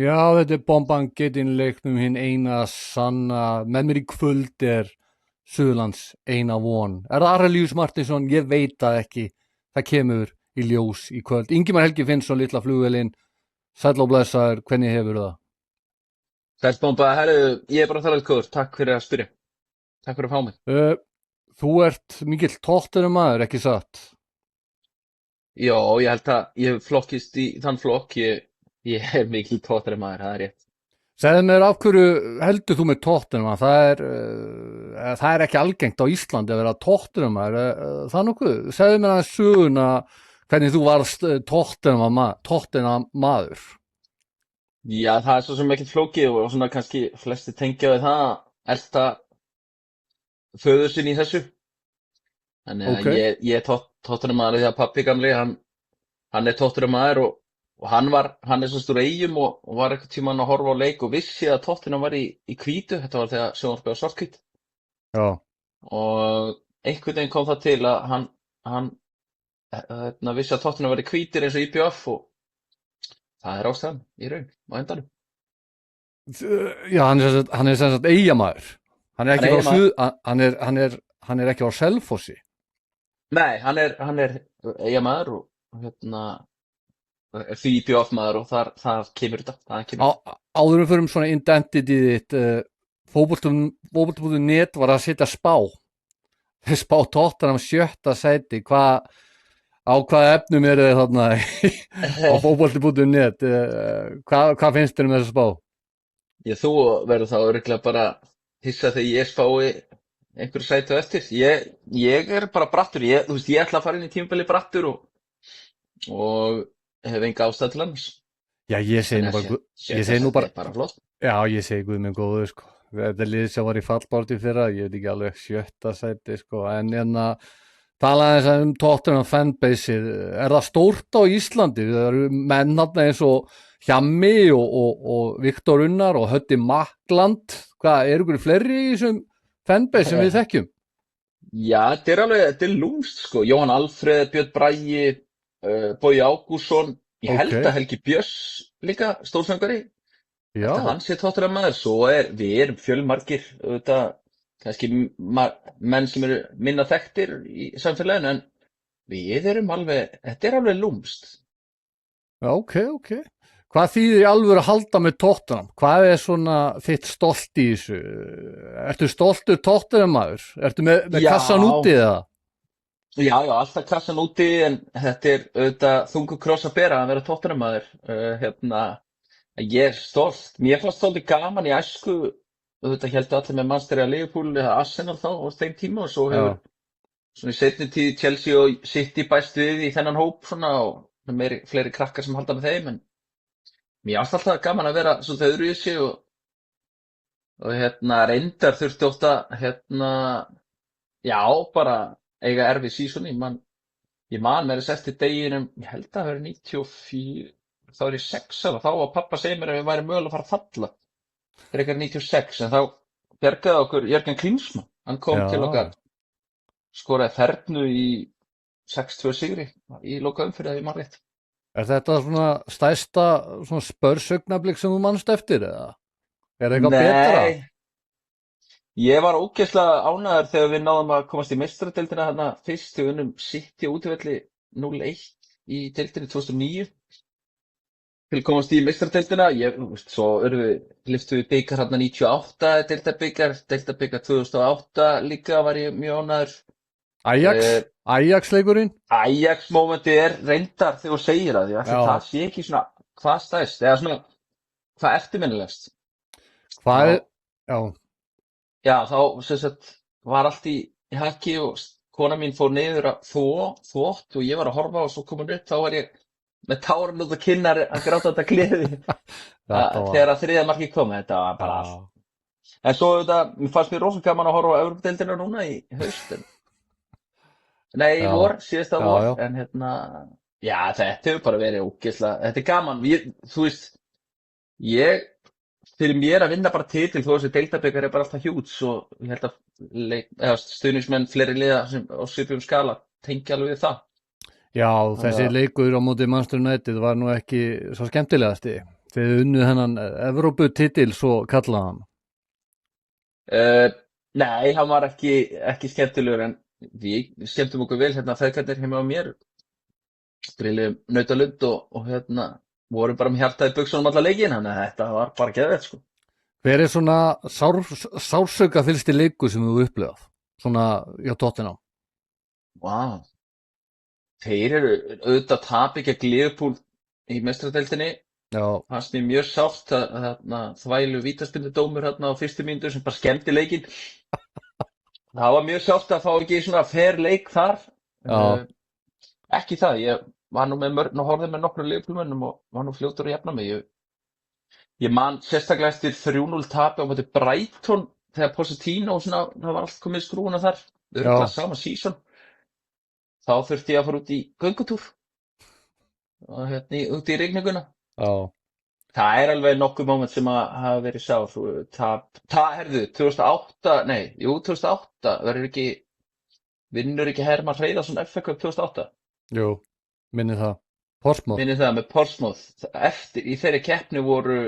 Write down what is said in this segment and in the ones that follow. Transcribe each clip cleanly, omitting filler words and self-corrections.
Já, þetta bomban getinn leiknum hinn eina sanna, með mér í kvöld Suðurlands eina von. Það Arilíus Marteinsson? Ég veit það ekki. Það kemur í ljós í kvöld. Ingimar Helgi Finnsson, litla flugvélin, sæll og blessaður, hvernig hefur það? Sæll herru, ég er bara að tala góður, takk fyrir að spyrja, takk fyrir að fá mig. Uh, þú ert mikill tóttunum maður, ekki satt? Já, ég held að ég hef flokkist í þann flokk, ég er mikil tóttari maður, það er rétt. Segðu mér af hverju heldur þú með tóttunum maður? Það er ekki algengt á Íslandi að vera tóttunum maður. Það er nokkuð. Segðu mér aðeins söguna hvernig þú varst tóttunum maður. Já, það er svo sem ekkert flókið og svona kannski flesti tengja við það, elta föður sinn í þessu. Þannig Ok. að ég er tóttari maður því að pappi gamli, hann er tóttari maður og hann er svo stór Eyjum og var eitthvað tímann að horfa á leik og vissi að tóttina var í hvítu, þetta var þegar sjónvarpið var svarthvítt. Já. Og einhvern veginn kom það til að hann vissi að tóttina var hvítir eins og IPF og það er ástæðan í raun á endanum. Já, hann er sem sagt Eyjamaður. Hann er Hann ekki er frá Eyjamaður. hann er ekki frá Selfossi. Nei, hann er Eyjamaður og er því IPF maður og þar kemur þetta, það kemur þetta. Áðurum fyrir svona identity þitt, fótbolti.net var að setja spá. Þeir spá Tottenham 7. sæti. Á hvaða efnum eru þið þarna á fótbolti.net? Hvað finnst þér um þessa spá? Þú verður þá örugglega bara hissa þegar ég spái einhverju sæti á eftir. Ég er bara brattur, þú veist, ég ætla að fara inn í tímabili brattur og hef enga ástæðu til annars. Já, ég segi nú Þannig bara, að sjötta sæti er bara flott. já, ég segi guð minn góður, sko. Þetta lið sem var í fallbárti fyrra, ég veit ekki alveg 7. sæti, sko, en talaði þess að Tottenham fanbaseið, það stórt á Íslandi? Það eru menn þarna eins og Hjammi og Viktor Unnar og Höddi Makland. Hvað, eru ykkur fleiri í þessum fanbase sem við þekkjum? Já, þetta er lúmst sko. Jóhann Alfreð, Björn Bragi, Bogi Ágússon, ég held Ok, að Helgi Björns líka stórsöngvari. já, Þetta hann sé tóttur maður, svo við erum fjölmargir, auðvitað, kannski menn sem eru minna þekktir í samfélaginu, en við erum alveg, þetta er alveg lúmst. já, ok. Hvað þýðir í alvöru að halda með Tottenham? Hvað er svona þitt stolt í þessu? Ertu stoltur Tottenham maður? Ertu með Já, kassan úti eða? já, alltaf kassan úti, en þetta er auðvitað þungur kross að bera að vera tóttur maður. Ég er stolt, mér fannst svolítið gaman í æsku, auðvitað héldu allir með Manchester eða Liverpool eða Arsenal þá á þeim tíma og svo hefur Já, svona í seinni tíð Chelsea og City bæst við í þennan hóp svona og fleiri krakkar sem halda með þeim, en mér ást alltaf gaman að vera svolítið öðruvísi og reyndar þurfti ótt að já, bara eiga erfið sísoni. Ég man mér þess eftir deginum, ég held að það verið 94, þá er ég 6 ára, þá var pappa segir mér að við væri mögulega að fara að falla frekar 96, en þá bjargaði okkur Jörgen Klinsmann, hann kom til já. okkar, skoraði fernu í 6-2 sigri í loka umfyrir að ég man rétt. Er þetta svona stærsta svona spörsaugnablik sem þú manst eftir eða? Er það eitthvað betra? Nei, ég var ógeðslega ánægður þegar við náðum að komast í meistaradeildina þarna fyrst þegar við unnum City á útivelli 0-1 í deildinni 2009 til að komast í meistaradeildina. Þú veist, svo lyftum við bikar þarna 98 deildabikar 2008 líka var ég mjög ánægður. Ajax leikurinn? Ajax mómentið er reyndar þegar þú segir það, því að Já. það sé ekki svona hvað stæst, eða svona hvað eftirminnilegst. Hvað er, Já. já, Já, þá sem sagt var allt í haki og kona mín fór niður að þvott og ég var að horfa og svo kom hún upp, þá var ég með tárin út á kinnar að gráta þetta gleði þetta var, þegar að þriðja markið kom, þetta var bara allt. já, En svo mér fannst mér rosalega gaman að horfa á Evrópudeildina núna í haust, nei, í já, vor, síðasta já, vor, já. en já, þetta hefur bara verið ógeðslega, þetta er gaman, þú veist, fyrir mér að vinna bara titil þó þessi deildabikar er bara alltaf hjúts og ég held að stuðningsmenn fleiri liða sem á svipum skala tengja alveg við það. Já, Þannig þessi að, leikur á móti Manchester United var nú ekki svo skemmtilegasti. Þið unnuð hennan Evróputitil svo kallaðan. Uh, nei, hann var ekki skemmtilegur en við skemmtum okkur vel hérna feðgarnir heima á mér. Grillum nautalund og vorum bara með hjartað í buxunum alla leikinn, þannig að þetta var bara geðveikt sko. Hver er svona sársauka fylsti leikur sem þú upplifað? Svona hjá Tottenham. Vá. Þeir eru auðvitað tapi gegn Liverpool í meistaradeildinni. Já, Fannst mér mjög sárt að þvælu vítaspyrnudómur á fyrstu mínútu sem bara skemmdi leikinn. Það var mjög sárt að fá ekki svona fair leik þar. já, Ekki það, ég var nú horfði með nokkrum Liverpoolmönnum og var nú fljótur að jafna mig. Ég man sérstaklega eftir 3-0 tapi á móti Brighton þegar Pochettino og svona, það var allt komið í skrúfuna þar. Örugglega sama season. Þá þurfti ég að fara út í göngutúr og út í rigninguna. já. Það er alveg nokkuð moment sem að hafa verið sár. Herðu, 2008 vinnur ekki Hermann Hreiðarsson FA Cup 2008? Jú, minni það. Portsmouth. Minni það með Portsmouth. Í þeirri keppni voru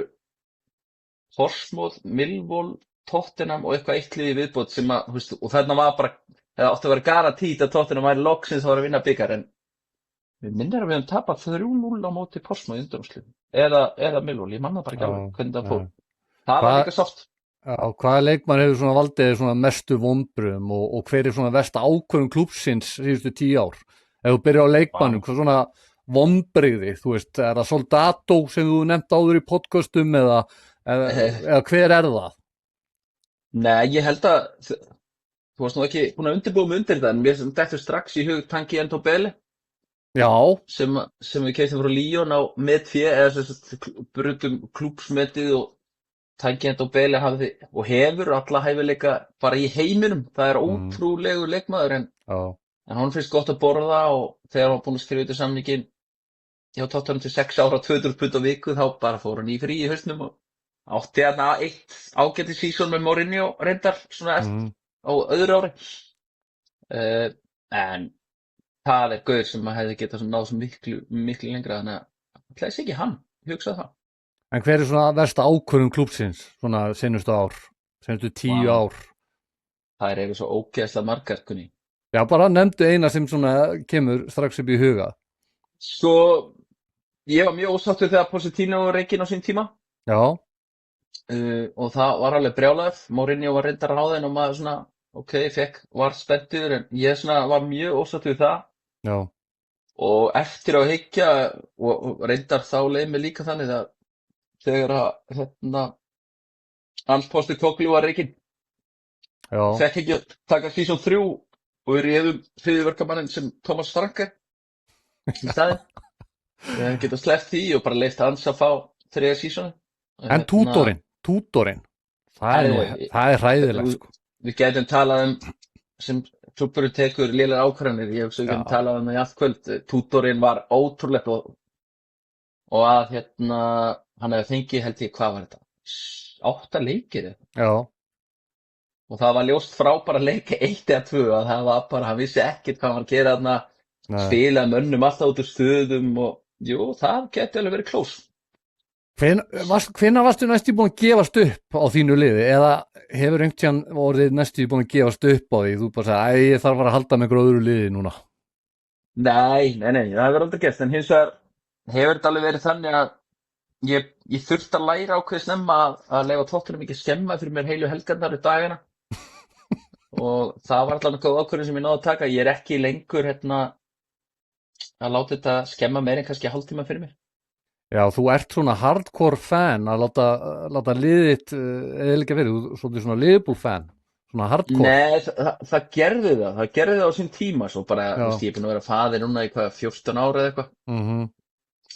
Portsmouth, Millwall, Tottenham og eitthvað eitt lið í viðbót sem að, og þarna var bara, það átti að vera garantít að Tottenham væri loksins að vinna bikar, en við minnir að við höfum tapað 3-0 á móti Portsmouth í undanúrslitum. Eða Millwall, ég man það bara ekki alveg hvernig það fór. Það var líka sárt. Já, hvaða leikmann hefur svona valdið svona mestu vonbrigðum og hver er svona versta ákvörðun klúbbsins síðustu 10 ár? Ef þú byrjar á leikmannum, hvað svona vonbrigði, þú veist, er það Soldado sem þú nefnt áður í podcastum eða hver er það? Nei, ég held að þú varst nú ekki búin að undirbúa mig undir þetta, en mér dettur strax í hug Tanguy Ndombele Já, sem við keyptum frá Lyon á metfé eða sem sagt brutum klúbbsmetið og Tanguy Ndombele hafði og hefur alla hæfileika bara í heiminum. Það er ótrúlegur leikmaður en hann finnst gott að borða og þegar hann var búinn að skrifa undir samninginn hjá Tottenham til 6 ára 200 pund á viku þá bara fór hann í frí í hausnum og átti þarna eitt ágætis season með Mourinho reyndar svona á öðru ári. En það er gaur sem að hefði getað náð svo miklu lengra þannig að hlæs ekki hann, hugsaði það. en hver er svona versta ákvörðun klúbbsins svona senustu 10 ár? Það eru svo ógeðslega margar, kunni. Já, bara nefndu eina sem svona kemur strax upp í huga. Sko, ég var mjög ósáttur þegar Pochettino var rekinn á sín tíma. Já, og það var alveg brjálæður. Mourinho var reyndar að ráða en og maður svona, var spenntur en ég svona var mjög ósáttur við það. já, Og eftir að hyggja og reyndar þá leið mig líka þannig að þegar að Hans Postecoglou var rekinn, já, fekk ekki að taka season 3 og við réðum hryðjuverkamanninn sem Thomas Franke í staðinn. Við hefum getað sleppt því og bara leyft hans að fá 3. seasonu. en Tudorinn, það er hræðilegt, sko. Við gætum talað sem klúbburinn tekur lélegar ákvarðanir. Ég hef svo ekki talað það í allt kvöld. Tudorinn var ótrúlegt og að hann hefði fengið, held ég, hvað var þetta? 8 leikir eða? Já, Og það var ljóst frá bara leika 1 eða 2 að það var bara, hann vissi ekkert hvað hann var að gera þarna, spilaði mönnum alltaf út úr stöðum og jú, það geti alveg verið close. Hvenær varstu næstu búin að gefast upp á þínu liði eða hefur einhvern tíðan orðið næstu búin að gefast upp á því? Þú bara sagði, ég þarf að fara að halda með gróður liði núna. Nei, það hefur aldrei gert, en hins vegar hefur þetta alveg verið þannig að ég þurfti að læra ákveðið snemma að leyfa Tottenham ekki skemma fyrir mér heilu helgarnar í dagana og það var allavega góð ákvörðun sem ég náði að taka. Ég er ekki lengur að láta þetta skemma meir en kannski hálftíma fyrir mér. Já, þú ert svona hardcore fan að láta liðið eða ekki verið, þú ert svona Liverpool fan, svona hardcore. Nei, það gerði það á sín tíma svo bara, ég er búin að vera faðir núna í 14 ára eða eitthvað.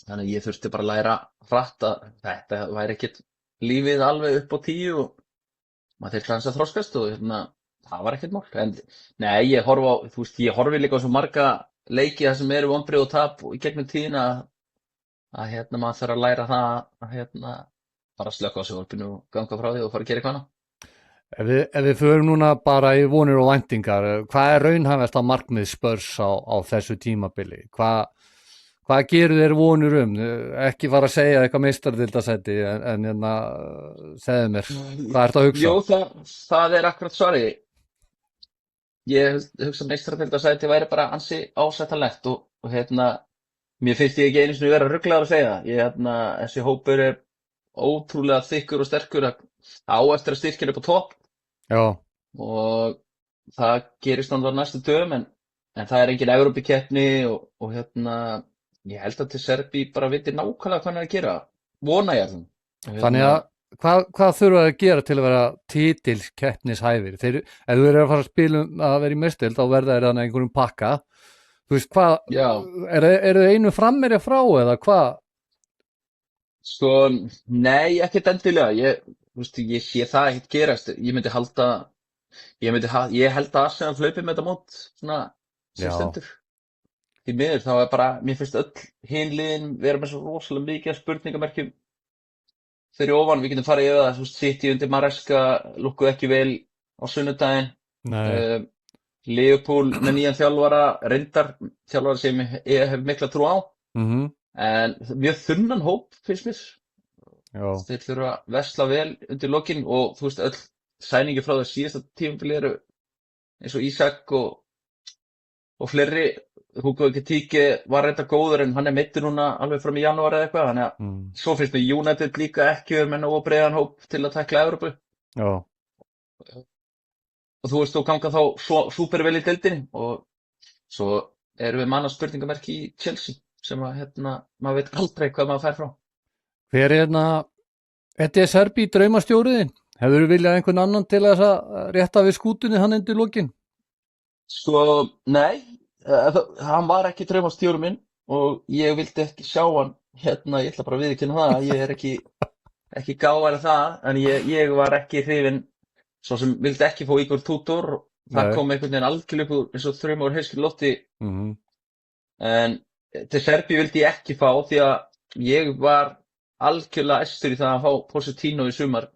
Þannig að ég þurfti bara að læra hratt að þetta væri ekkert lífið alveg upp á 10 og maður þurfti aðeins að þroskast og það var ekkert mál. En nei, ég horfi líka á svo marga leiki það sem eru vonbrigði og tap í gegnum tíðina að maður þarf að læra það að bara slökka á sjónvarpinu og ganga frá því og fara að gera eitthvað annað. Ef við förum núna bara í vonir og væntingar, hvað er raunhæfasta markmið Spurs á þessu tímabili? Hvað Hvað gerir þér vonur ekki fara að segja eitthvað meistaradeildarsæti en segðu mér, hvað ertu að hugsa? Jú, það er akkurat svarið. Ég hugsa að meistaradeildarsæti væri bara ansi ásættanlegt og mér finnst ég ekki einu sinni vera ruglaður að segja það. Þessi hópur er ótrúlega þykkur og sterkur að á eftir að styrkja upp á topp Já, og það gerist náttúrulega á næstu dögum en það er engin Evrópukeppni og ég held að til Serbi bara viti nákvæmlega hvað hann er að gera. Vona ég allan. þannig að hvað þurfa að gera til að vera titilskeppnishæfir? Ef þú eru að fara að spila að vera í meistarild þá verða þeir þannig einhverjum pakka. Þú veist hvað, Já, eru þið einu frammeirja frá eða hvað? sko, nei, ekkert endilega. Ég sé það ekkert gerast. Ég held að Arsenal hlaupi með þetta mót svona sem Já. stendur. Því miður þá er bara, mér finnst öll hin liðin vera með svo rosalega mikið af spurningamerkjum fyrir ofan. Við getum farið yfir það, City undir Maresca lukkuðu ekki vel á sunnudaginn. Nei, Liverpool með nýjan þjálfara, reyndar þjálfara sem ég hef mikla trú á, en mjög þunnan hóp finnst mér. já, Þeir þurfa að versla vel undir lokin og þú veist öll sæningi frá það síðasta tímabili eru eins og Ísak og fleiri. Hugo Ekitike var reynda góður en hann er meiddur núna alveg fram í janúar eða eitthvað, þannig að svo finnst mér United líka ekki vera með nógu breiðan hóp til að tækla Evrópu. já, Og þú veist, þú ganga þá súper vel í deildinni og svo erum við manna spurningamerki í Chelsea sem að maður veit aldrei hvað maður fær frá. hver er þetta er Serbi draumastjóriðin? Hefur þú viljað einhvern annan til að rétta við skútunni hann undir lokin? Sko, nei, hann var ekki draumastjóri minn og ég vildi ekki sjá hann ég ætla bara að viðurkenna það, ég er ekki gáfari það, en ég var ekki hrifinn, svo sem vildi ekki fá Igor Tudor, það Nei. kom einhvern veginn algjörlega upp úr eins og þrjumar heiskri lofti, Mhm. en til Serbi vildi ég ekki fá því að ég var algjörlega æstur í það að fá Pochettino í sumar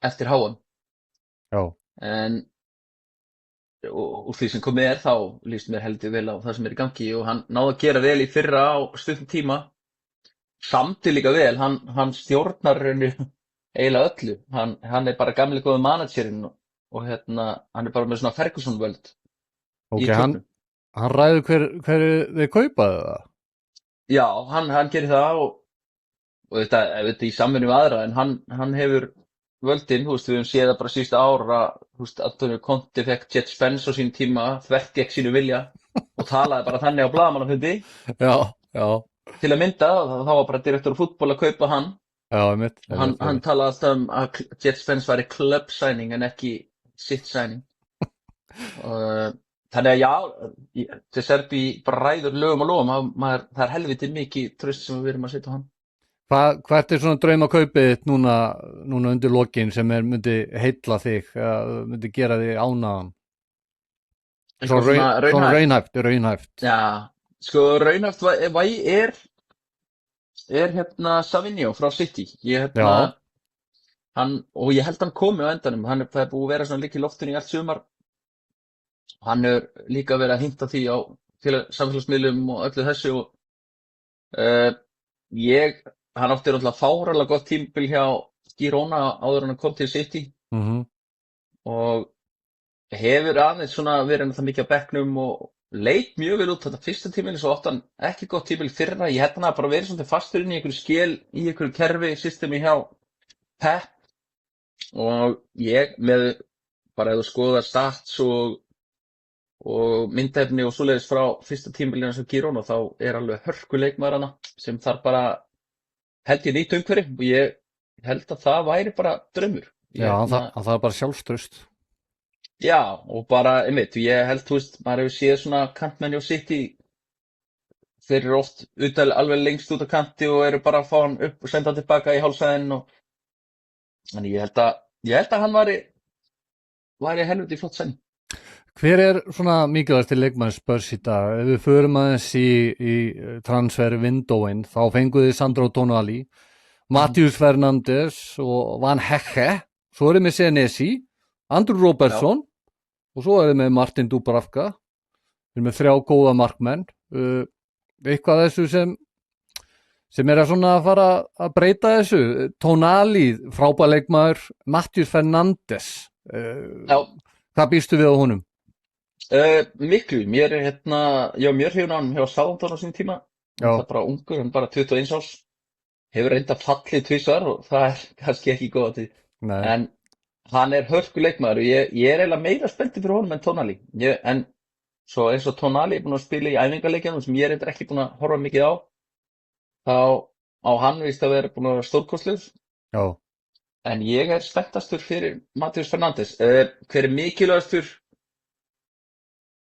eftir HM, Já, en úr því sem komið þá líst mér heldur vel á það sem er í gangi og hann náði að gera vel í fyrra á stuttum tíma, samdi líka vel, hann stjórnar eiginlega öllu, hann er bara gamli góði managerinn og hann er bara með svona Ferguson-völd ok, í klubnum. hann ræður hver þið kaupaðu það? Já, hann gerir það og þetta í samvinnu við aðra, en hann hefur völdin, þú veist, við höfum séð það bara síðustu ár að, þú veist, Antonio Conte fekk Jet Spence á sín tíma, þvert gegn sínu vilja og talaði bara þannig á blaðamannafundi Já, já, til að mynda, þá var bara direktor fútból að kaupa hann já, mitt. og hann talaði alltaf að Jet Spence væri club signing en ekki sitt signing og þannig að já, til Serbi bara ræður lögum og lofum, það er helviti mikið tröst sem við erum að setja á hann. Hvert er svona draumakaupið þitt núna undir lokin sem myndi heilla þig, myndi gera þig ánægðan? Svona raunhæft. Já, sko raunhæft er Savinio frá City. Og ég held hann komi á endanum, það er búið að vera svona líka í loftinu í allt sumar. Hann er líka verið að hinta því á samfélagsmiðlum og öllu þessu og hann átti náttúrulega fáralega gott tímabil hjá Girona áður en hann kom til City og hefur aðeins svona verið náttúrulega mikið á bekknum og leit mjög vel út þetta fyrsta tímabili, svo átti hann ekki gott tímabil fyrra. Ég held hann að bara verið svona fastur inn í einhverju skel, í einhverju kerfi, systemi hjá Pep og ég með bara ef þú skoðar stats og myndefni og svoleiðis frá fyrsta tímabilinu eins og Girona þá er alveg hörkuleikmaður hana sem þarf bara held ég nýtt umhverfi og ég held að það væri bara draumur. Já, það er bara sjálfstraust. Já, og bara, einmitt, ég held, þú veist, maður hefur séð svona kantmenni og City, þeir eru oft alveg lengst út á kanti og eru bara að fá hann upp og senda hann tilbaka í hálfsæðin og þannig ég held að hann væri helviti flott sæning. Hver er svona mikilvægasti leikmaður Spurs í dag? Ef við förum aðeins í transfer windowin, þá fenguði Sandro Tonali, Matheus Fernandes og Van Hecke, svo erum við Senesi, Andrew Robertson og svo erum við Martin Dubravka, við erum með 3 góða markmenn. eitthvað þessu sem er að svona að fara að breyta þessu? Tonali, frábær leikmaður, Matthews Fernandes, Já, hvað býstu við á honum? miklu. Mér er ég var mjög hrifinn af honum hjá Southampton á sínum tíma. Hann Já, er bara ungur, hann er bara 21 árs. Hefur reynda fallið tvisvar og það er kannski ekki góða tíð. nei, En hann er hörku leikmaður og ég er eiginlega meira spenntur fyrir honum en Tonali. En svo eins og Tonali er búinn að spila í æfingaleikjunum sem ég er reyndar ekki búinn að horfa mikið á, þá á hann víst að vera búinn að vera stórkostlegur. já. En ég er spenntastur fyrir Matheus Fernandes. Hver er mikilvægastur?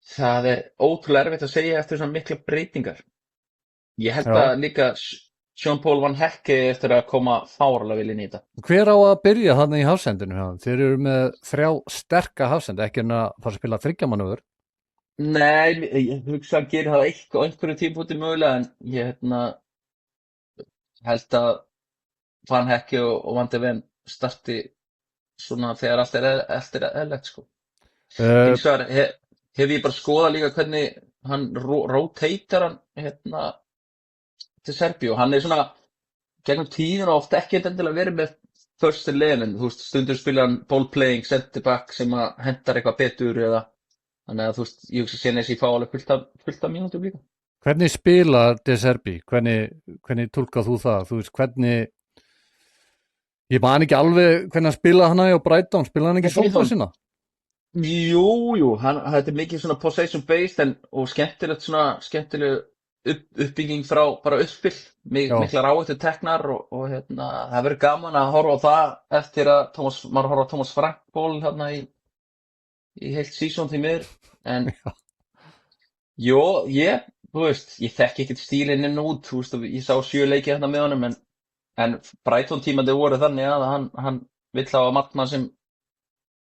Það er ótrúlega erfitt að segja eftir svona mikla breytingar. Ég held Já. að líka Jean-Paul Van Hecke eftir að koma fárlega vel inn í þetta. Hver á að byrja þarna í hafsendinu? hjá þeim? Þeir eru með 3 sterka hafsend, ekki en að fara að spila 3 mannöfur. Nei, ég hugsa að hann gerir það á einhverju tímpúti mögulega, en ég held að Van Hecke og Van de Ven starti svona þegar allt er eðlilegt, sko. Hins vegar hef ég bara skoðað líka hvernig hann rotatar hann til Serbíu og hann er svona gegnum tíðina oft ekki endilega verið með first eleven, þú veist, stundum spila hann ball playing center back sem að hendar eitthvað betur eða þannig að þú veist, ég hugsa að Senesi fá alveg fullt af mínútum líka. Hvernig spilar De Serbi? Hvernig túlkað þú það? Þú veist, hvernig ég man ekki alveg hvernig hann spilaði hana hjá Brighton, spilaði hann ekki Brighton? sópa sína? Jú, þetta er mikið svona possession based og skemmtileg uppbygging frá bara uppspill, Já. miklar áhættu teknar og það verður gaman að horfa á það eftir að maður horfa á Thomas Frank ból hérna í heilt sísón því miður, en jó, þú veist, ég þekki ekkert stílinn inn og út, þú veist, ég sá 7 leiki hérna með honum, en Brighton tímandi voru þannig að hann vill hafa markmann sem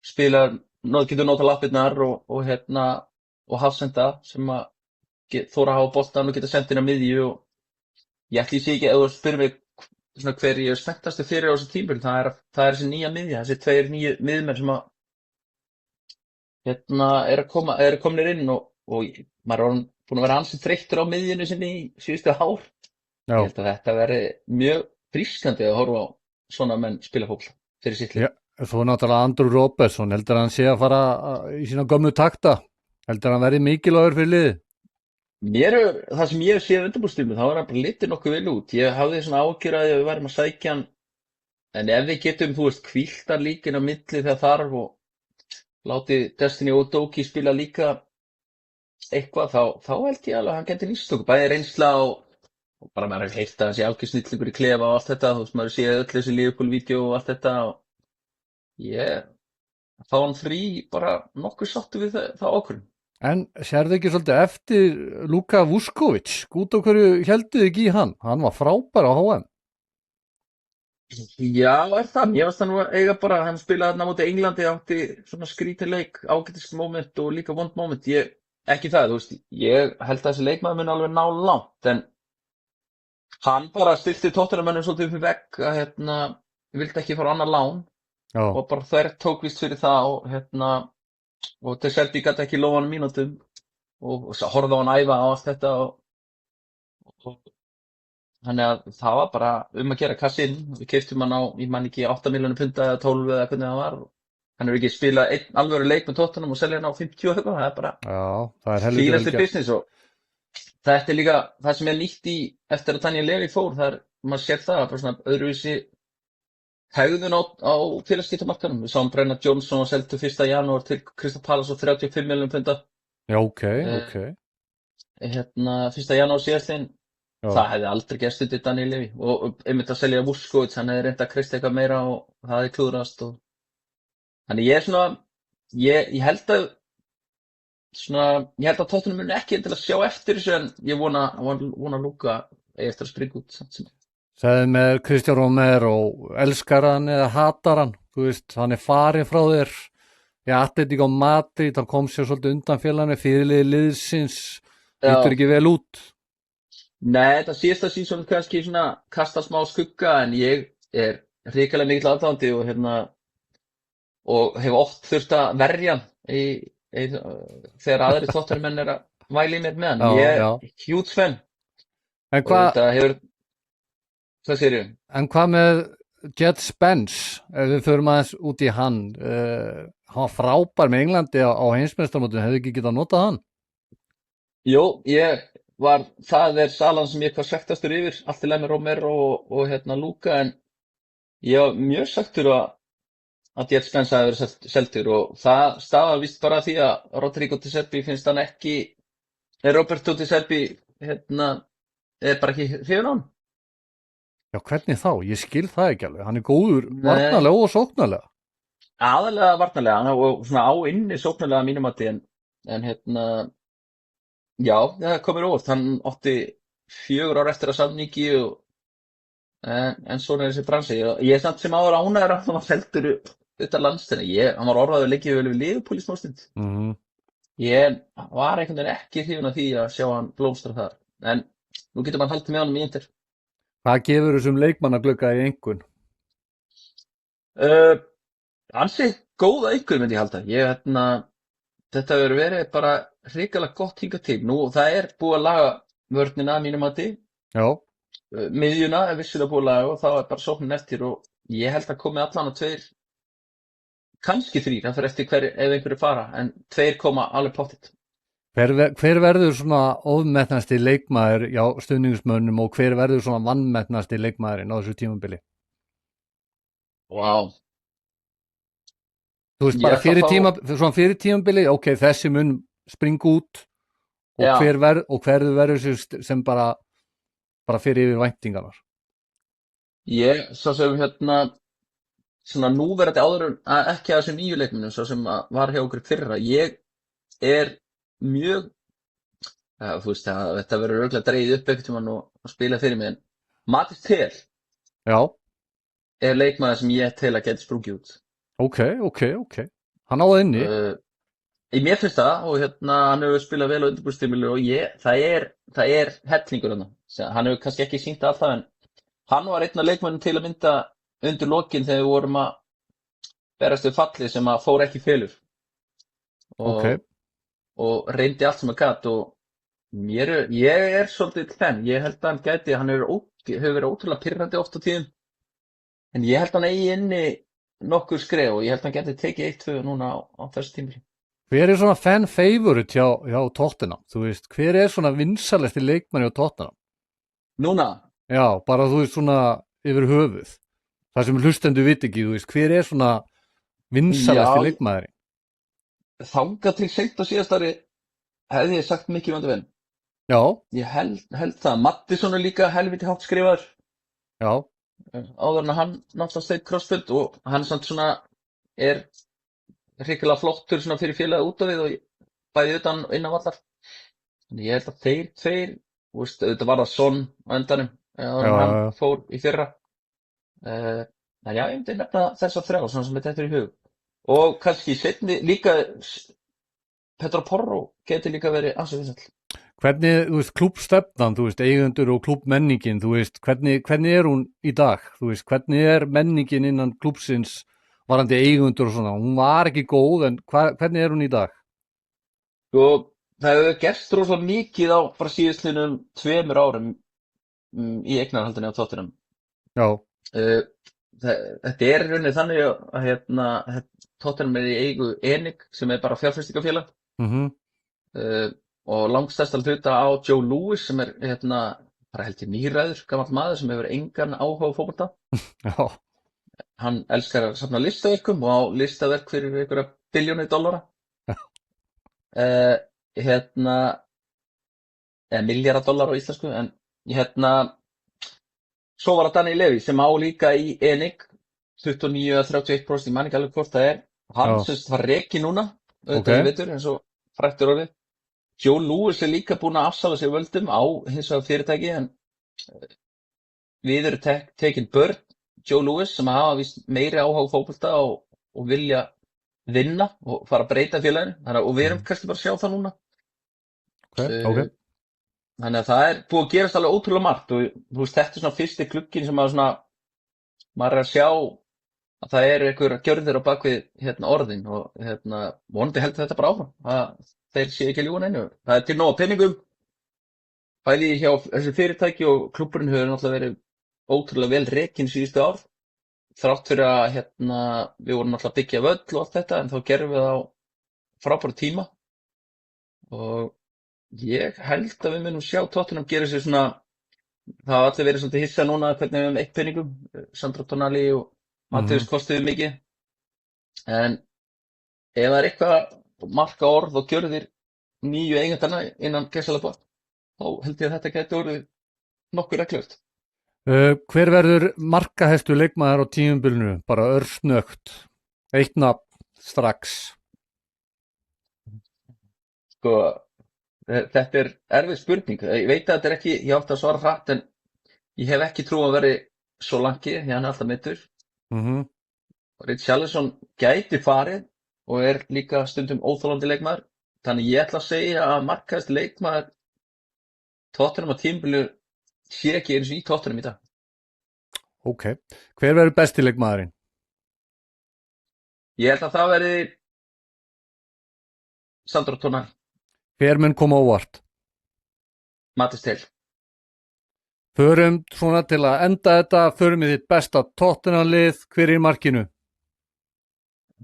spilar, getur nota lappirnar og hafsenda sem að þóra að hafa boltan og geta sendin á miðju og ég ætli sé ekki, ef þú spyrir mig svona hver ég er spenntastur fyrir á þessu tímabil, það er þessi nýja miðja, þessi 2 nýju miðmenn sem að eru komnir inn og maður er búinn að vera ansið þreyttur á miðjunni sinni í síðustu ár. Já. Ég held að þetta veri mjög frískandi að horfa á svona menn spila fótbolta fyrir sitt lið. Já, svo náttúrulega Andrew Robertson, heldur hann sé að fara í sína gömmu takta? Heldur hann verið mikilvægur fyrir liðið? Það sem ég hef séð undirbúrstímið, þá er hann bara litið nokkuð vel út. Ég hafði svona ágjör að við værum að sækja hann, en ef við getum, þú veist, hvílt hann líkin á milli þegar þarf og látið Destiny Udogie spila líka eitthvað, þá held ég alveg að hann geti nýst okkur. Bæði reynsla og bara maður hefur heyrt að hann sé algjör snillingur í klefa og allt þetta, þú veist, maður séð öll þessi Liverpool-vídeó og allt þetta og ég þá hann frí bara nokkuð sáttu við það ákvörðun. En sérðu ekki svolítið eftir Luka Vuskovic? Út á hverju helduð ekki í hann? Hann var frábær á HM. Já, er það. Mér varst það nú að eiga bara, hann spilaði þarna á móti Englandi, átti svona skrítið leik, ágætist moment og líka vond moment. Ekki það, þú veist, ég held að þessi leikmaður muni alveg ná langt, en hann bara stillti Tottenhamönnum svolítið upp í vegg að vildi ekki fara á annað lán Já, og bara þær tók víst fyrir það og De Serbi gat ekki lofa hann mínútum og horfði á hann æfa á allt þetta og þannig að það var bara að gera kassinn. Við keyptum hann á, ég man ekki, 8 milljónir punda eða 12 eða hvernig það var. Hann hefur ekki spilað einn alvöru leik með Tottenham og selja hann á 50 eitthvað. Það er bara það er helviti vel fínasti gert. business og þetta er líka það sem er nýtt í eftir að Daniel Levy fór. Það er, maður sér það, bara svona öðruvísi hegðun á félagsskiptamarkaðnum. Við sáum Brennan Johnson og seldu 1. janúar til Crystal Palace á 35 milljónir punda. Já, ok. 1. janúar síðastliðinn. Já. Það hefði aldrei gerst undir Daniel Levy og einmitt að selja Vuskovic, hann hefði reynt að kreista eitthvað meira og það hefði klúðrast og þannig ég er svona, ég held að Tottenham muni ekki til að sjá eftir þessu en ég vona Luka eigi eftir að springa út samt sem. Segðu með Kristján Rómer og elskar hann eða hatar hann, þú veist, hann er farin frá þér. Atletico Madrid, hann kom sér svolítið undan félaginu, fyrirliði liðsins, lítur ekki vel út. Nei, þetta síðasta sísón kannski svona kasta smá skugga en ég er hrikalega mikill aðdáandi og hef oft þurft að verja þegar aðri Tottenham-menn er að væla í mér með hann. Ég er huge fan. En og hvað þetta hefur, hvað segir ég? En hvað með Jet Spence, ef við förum aðeins út í hann, hann var frábær með Englandi á heimsmeistarmótinu, hefði ekki getað notað hann? Jó, það er salan sem ég hvað svektastur yfir, allt í lagi með Romero og Luka, en ég var mjög svekktur að Jet Spence hafi verið seldur og það stafar víst bara af því að Rodrigo Di Serbi finnst hann ekki, Roberto Di Serbi, er bara ekki hrifinn á hann. Já, hvernig þá? Ég skil það ekki alveg. Hann er góður Nei, varnarlega og sóknarlega. aðalega varnarlega, og svona á inni sóknarlega að mínum mati, en já, það komir óvart, hann átti 4 ár eftir að samningi en svona er þessi bransi. Ég er samt sem áður ánægður að hann var seldur utan landstæðina. Hann var orðaður leikið vel við Liverpool í smástund. Ég var einhvern veginn ekki hrifinn af því að sjá hann blómstra þar. En nú getur maður haldið með honum í Inter. Hvað gefur þessum leikmannaglugga í einhvern? Ansi góða einhvern myndi ég halda. Þetta hefur verið bara hrikalega gott hingað til. Nú, það er búið að laga vörnina að mínum mati. Já, Miðjuna er vissulega búið að laga og þá er bara sóknin eftir og ég held að komi allan á 2, kannski 3, það fyrir eftir ef einhverju fara, en 2 koma alveg pottitt. hver verður svona ofmetnasti leikmaður hjá stuðningsmönnum og hver verður svona vannmetnasti leikmaðurinn á þessu tímabili? Vá, Þú veist, ég bara ætla að fá, svona fyrir tímabili, ok, þessi mun springa út og já, hver verður sem bara fyrir yfir væntingarnar. svo sem svona núverandi áður en ekki að þessum nýju leikmennum, svo sem var hjá okkur í fyrra, ég er mjög, þú veist, þetta verður örugglega dregið upp einhvern tímann og spila fyrir mig, en Matthijs Tel Já, er leikmaður sem ég tel að geti sprungið út. ok. Hann á það inni. Mér finnst það og hann hefur spilað vel á undirbúrstímabili og það er hellingur hann. Hann hefur kannski ekki sýnt það alltaf en hann var einn af leikmönnum til að mynda undir lokin þegar við vorum að berast við falli sem að fór ekki felur Ok. og reyndi allt sem að gat og ég er svolítið fan. Ég held að hann hefur verið ótrúlega pirrandi oft á tíðum en ég held að hann eigi inni nokkur skref og ég held að hann geti tekið 1-2 núna á þessu tímabili. Hver er svona fan favorite hjá Tottenham? Þú veist, hver er svona vinsalesti leikmann hjá Tottenham? Núna, Já, bara þú veist svona yfir höfuð. Það sem hlustendur viti ekki, þú veist, hver er svona vinsalesti já, leikmaðurinn? þangað til seint á síðastari hefði ég sagt mikið vandi venn. Já, Ég held það. Mattisson er líka helviti hátt skrifaður já, áður en að hann náttúrulega steigt crossfield og hann samt svona er hrikalega flottur svona fyrir félagið út af við og bæði utan og innan vallar. Þannig ég held að þeir tveir, þú veist, auðvitað var það Son á endanum áður en hann já. fór í fyrra. En já, ég myndi nefna þessa 3 svona sem þetta er í hug. Og kannski seinni líka Pedro Porro geti líka verið ansi vinsæll. Hvernig, þú veist, klúbbstefnan, þú veist, eigendur og klúbbmenningin, þú veist, hvernig er hún í dag? Þú veist, hvernig er menningin innan klúbbsins varandi eigendur og svona? Hún var ekki góð, en hvernig er hún í dag? Og það hefur gerst rosalega mikið á bara síðastliðnum 2 árum í eignarhaldinu á Tottenham. Já, Þetta er í rauninni þannig að Tottenham er í eigu Enig sem er bara fjárfestingafélag og langstærstan hluta á Joe Lewis sem er bara held ég nýræður gamall maður sem hefur engan áhuga á fótbolta. já, Hann elskar að safna listaverkum og á listaverk fyrir einhverja billjónir dollara. Milljarða dollara á íslensku en svo var það Danny Levy sem á líka í Enig 29 eða 31%, ég man ekki alveg hvort það er. Hann já, sem var rekinn núna ok, auðvitað í vetur eins og frægt er orðið. Joe Lewis er líka búinn að afsala sér völdum á hins vegar fyrirtæki en við erum tekin börn Joe Lewis sem hafa víst meiri áhuga á fótbolta og vilja vinna og fara að breyta félaginu og við erum kannski bara að sjá það núna. ok. Þannig að það er búið að gerast alveg ótrúlega margt og þú veist þetta er svona fyrsti glugginn sem maður er að sjá að það eru einhver gjörðir á bakvið orðin og vonandi heldur þetta bara áfram að þeir séu ekki að ljúga neinu. Það er til nóg af peningum bæði hjá þessu fyrirtæki og klúbburinn hefur náttúrulega verið ótrúlega vel rekinn síðustu ár. Þrátt fyrir að við vorum náttúrulega að byggja völl og allt þetta, en þá gerum við það á frábæru tíma. Og ég held að við munum sjá Tottenham gera sér svona, það hafa allir verið svolítið hissa núna hvernig við höfum eytt peningum. Sandro Tonali og Matthäus kostuðu mikið. En ef það er eitthvað marka orð og gjörðir nýju eigendana innan gæsalappa, þá held ég að þetta gæti orðið nokkuð reglulegt. Hver verður markahæstu leikmaður á tímabilinu? Bara örsnögt. Eitt nafn strax. Sko, þetta er erfið spurning. Ég veit að þetta er ekki, ég átti að svara hratt, en ég hef ekki trú að veri svo langi, því hann er alltaf meiddur. Richarlison gæti farið og er líka stundum óþolandi leikmaður. Þannig ég ætla að segja að markahæsti leikmaður Tottenham á tímabilinu sé ekki eins og í Tottenham í dag. Ok. Hver verður besti leikmaðurinn? Ég held að það verði Sandro Tonali. Hver mun koma óvart? Matthijs Tel. Förum svona til að enda þetta, förum við þitt besta Tottenham-lið. Hver er í markinu?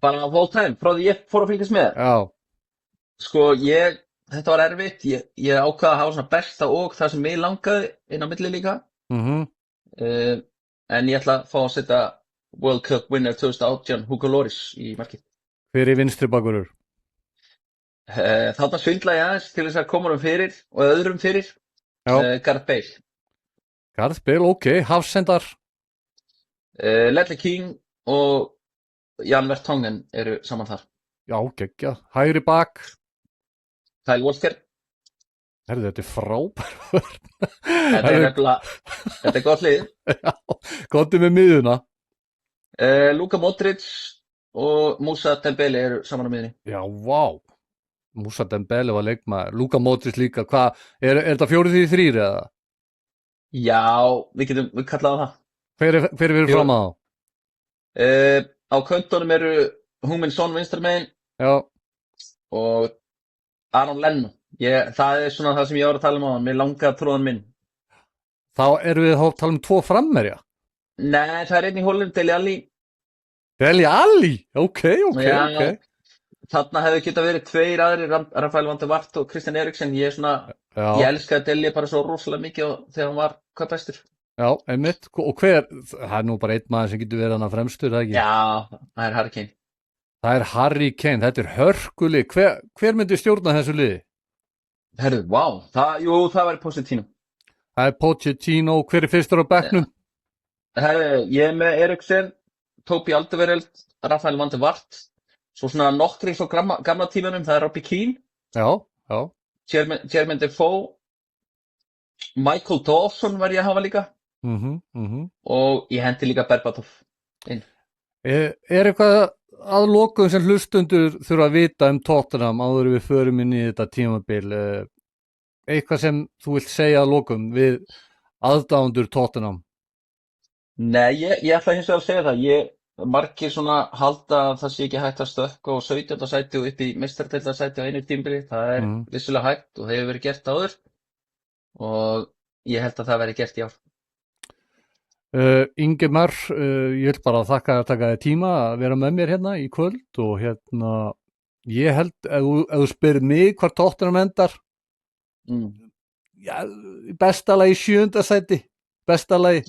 Bara of all time, frá því ég fór að fylgjast með. Já. Sko, þetta var erfitt. Ég ákvað að hafa svona besta og það sem mig langaði inn á milli líka. En ég ætla að fá að setja World Cup winner 2018 Hugo Lloris í markið. Hver er vinstri bakvörður? Þarna svindla ég aðeins til þess að koma fyrir og öðrum fyrir. Gareth Bale. Gareth Bale, ok. Hafsendar? Ledley King og Jan Vertonghen eru saman þar. Já, geggjað. Hægri bak? Kyle Walker. Herðu, þetta er frábær. Þetta er gott lið. Já, gott með miðuna. Luka Modric og Moussa Dembele eru saman á miðunni. Já, vá. Moussa Dembele var leikmaður. Luka Modric líka. Hvað, er þetta 4-3-3 eða? Já, við kallaðum það. Hver er verið fram að þá? Á köntunum eru Heung-min Son vinstra megin. Já. Og Aaron Lennon. Það er svona það sem ég var að tala um á hann. Mér langaði tróðan minn. Þá erum við að tala um 2 frammerja. Nei, það er einn í hólum, Dele Alli. Dele Alli? Ok. Þarna hefðu getað verið 2 aðrir, Rafael van der Vaart og Christian Eriksen. Ég elskaði Dele bara svo rosalega mikið þegar hann var hvað bestur. Já, einmitt. Og hver, það er nú bara einn maður sem getur verið hann að fremstur, það ekki? Já, það er Harry Kane. Það er Harry Kane, þetta er hörkulið. Hver myndi stjórna þessu liði? Herðu, vá, það væri Pochettino. Það er Pochettino, hver er fyrstur á bekknum? Herðu, ég er með Eriksen, Toby Alderweireld, Rafael van der Vaart, svo svona nokkri svo gamla tímanum, það er Robbie Keane. Já. Jermaine Defoe, Michael Dawson var ég að hafa líka. Og ég hendi líka Berbatov inn. Er eitthvað að lokum sem hlustundur þurfa að vita Tottenham áður við förum inn í þetta tímabil? Eitthvað sem þú vilt segja að lokum við aðdáendur Tottenham? Nei, ég ætla hins vegar að segja það. Margir svona halda að það sé ekki hægt að stökkva á 17. sæti og upp í meistaradeildarsæti á einu tímabili. Það er vissulega hægt og það hefur verið gert áður. Og ég held að það verði gert í ár. Ingimar, ég vil bara þakka að taka þér tíma að vera með mér hérna í kvöld og ég held, ef þú spyrir mig hvað Tottenham endar, besta lagi 7. sæti, besta lagi.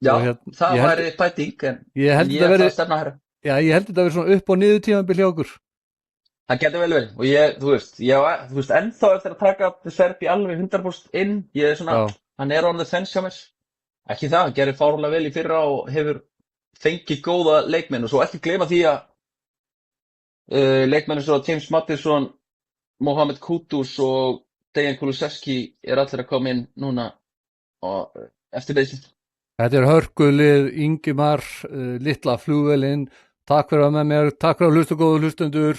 Já, það væri bæting, en ég ætla að stefna herra. Já, ég held þetta að vera svona upp og niður tímabil hjá okkur. Það getur vel verið og þú veist, ennþá eftir að taka De Zerbi alveg 100% inn, ég er svona, hann er on the fence hjá mér. Ekki það, hann gerir fárlega vel í fyrra og hefur fengið góða leikmenn og svo ekki gleyma því að leikmenn eins og James Maddison, Mohamed Kudus og Dejan Kulusevski er allir að koma inn núna eftir beisin. Þetta er hörkulið, Ingimar, litla flugvelin, takk fyrir að með mér, takk fyrir að hlusta góðu hlustundur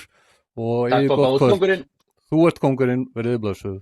og takk fyrir að þú ert kóngurinn, verið blessuð.